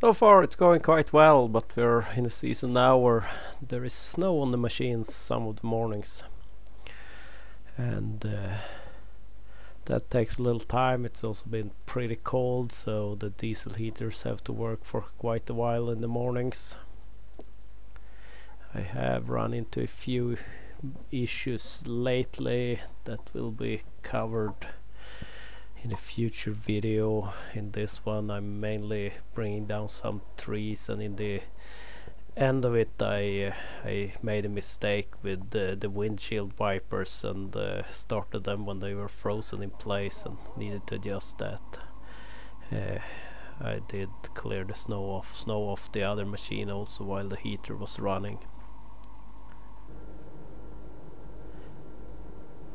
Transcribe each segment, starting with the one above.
So far it's going quite well, but we're in a season now where there is snow on the machines some of the mornings, and that takes a little time. It's also been pretty cold, so the diesel heaters have to work for quite a while in the mornings. I have run into a few issues lately that will be covered in a future video. In this one I'm mainly bringing down some trees, and in the end of it I made a mistake with the windshield wipers and started them when they were frozen in place and needed to adjust that. I did clear the snow off the other machine also while the heater was running.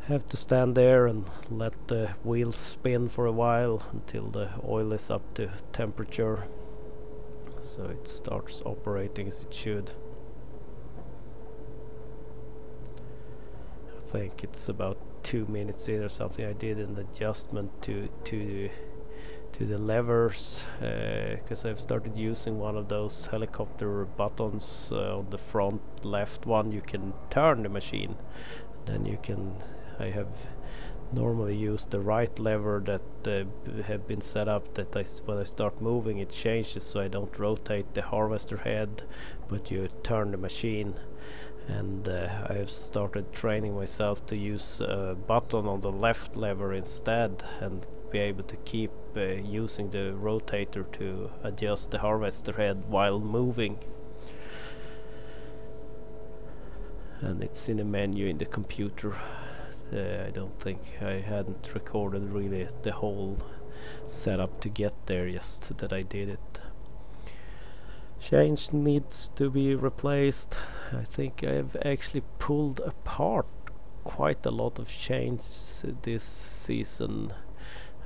Have to stand there and let the wheels spin for a while until the oil is up to temperature, so it starts operating as it should. I think it's about 2 minutes in or something. I did an adjustment to the levers because I've started using one of those helicopter buttons on the front left one. You can turn the machine, then you can. I have normally used the right lever that have been set up that when I start moving it changes, so I don't rotate the harvester head but you turn the machine. And I have started training myself to use a button on the left lever instead and be able to keep using the rotator to adjust the harvester head while moving. And it's in a menu in the computer. I don't think I hadn't recorded really the whole setup to get there, just that I did it. Chains needs to be replaced. I think I've actually pulled apart quite a lot of chains this season,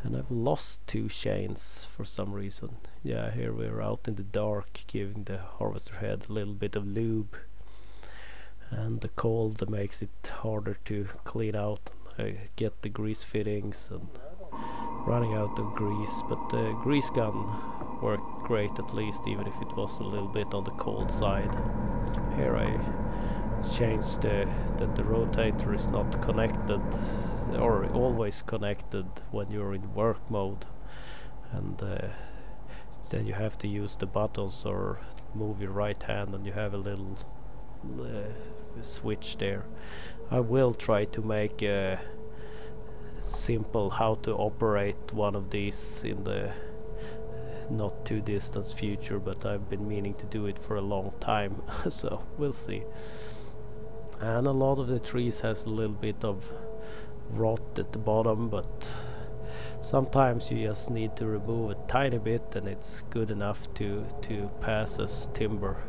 and I've lost 2 chains for some reason. Yeah, here we're out in the dark giving the harvester head a little bit of lube, and the cold makes it harder to clean out. I get the grease fittings and running out of grease, but the grease gun worked great, at least, even if it was a little bit on the cold side. Here I changed that the rotator is not connected or always connected when you're in work mode, and then you have to use the buttons or move your right hand and you have a little switch there. I will try to make a simple how to operate one of these in the not too distant future, but I've been meaning to do it for a long time so we'll see. And a lot of the trees has a little bit of rot at the bottom, but sometimes you just need to remove a tiny bit and it's good enough to pass as timber,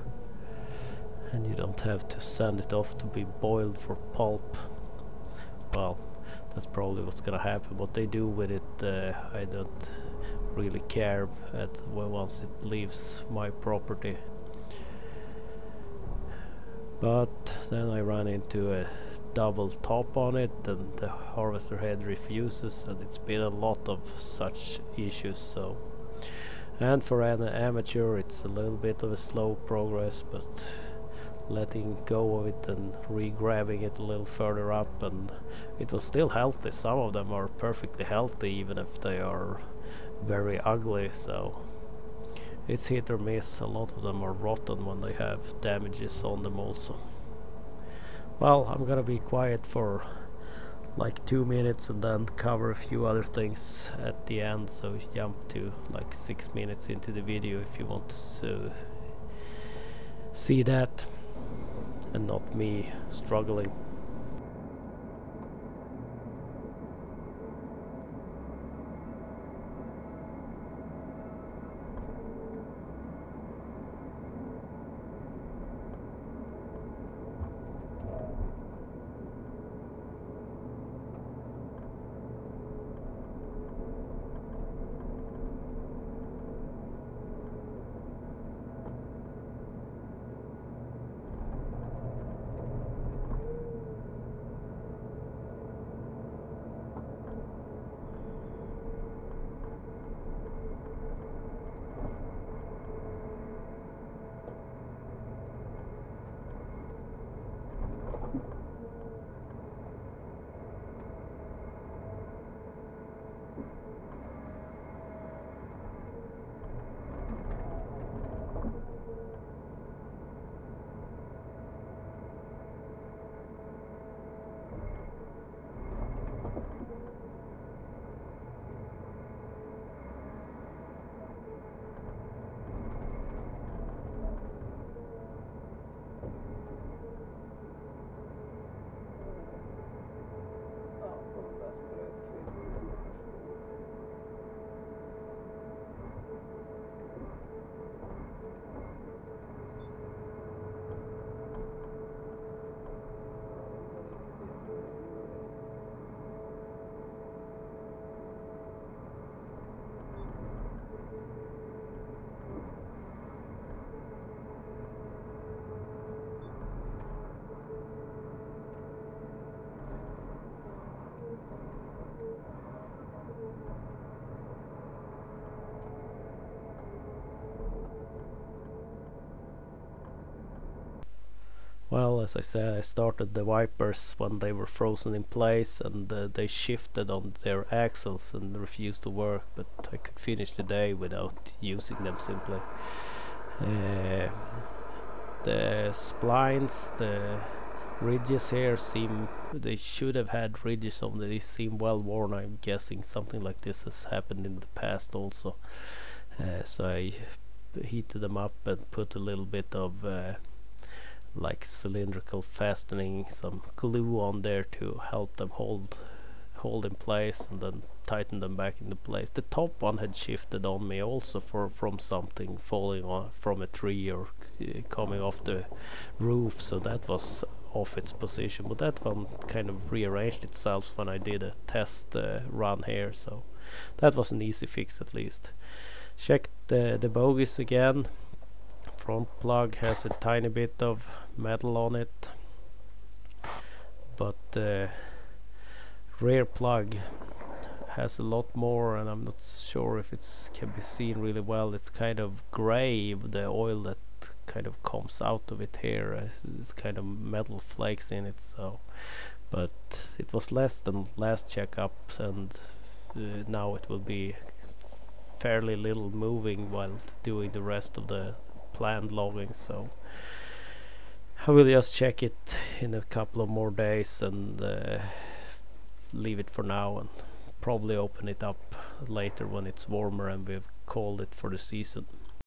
and you don't have to send it off to be boiled for pulp. Well, that's probably what's gonna happen. What they do with it, I don't really care once it leaves my property. But then I ran into a double top on it and the harvester head refuses, and it's been a lot of such issues. So, and for an amateur it's a little bit of a slow progress, but letting go of it and re-grabbing it a little further up, and it was still healthy. Some of them are perfectly healthy even if they are very ugly, so it's hit or miss. A lot of them are rotten when they have damages on them also. Well, I'm gonna be quiet for like 2 minutes and then cover a few other things at the end, so jump to like 6 minutes into the video if you want to see that and not me struggling. Well, as I said, I started the wipers when they were frozen in place, and they shifted on their axles and refused to work, but I could finish the day without using them simply. Uh, the splines, the ridges here they should have had ridges on them. They seem well worn. I'm guessing something like this has happened in the past also. So I heated them up and put a little bit of like cylindrical fastening, some glue on there to help them hold in place, and then tighten them back into place. The top one had shifted on me also from something falling on from a tree or coming off the roof, so that was off its position, but that one kind of rearranged itself when I did a test run here, so that was an easy fix at least. Checked the bogies again. Front plug has a tiny bit of metal on it, but the rear plug has a lot more, and I'm not sure if it can be seen really well. It's kind of gray, the oil that kind of comes out of it here. It's kind of metal flakes in it, so but it was less than last checkup, and now it will be fairly little moving while doing the rest of the planned logging, so I will just check it in a couple of more days and leave it for now, and probably open it up later when it's warmer and we've called it for the season.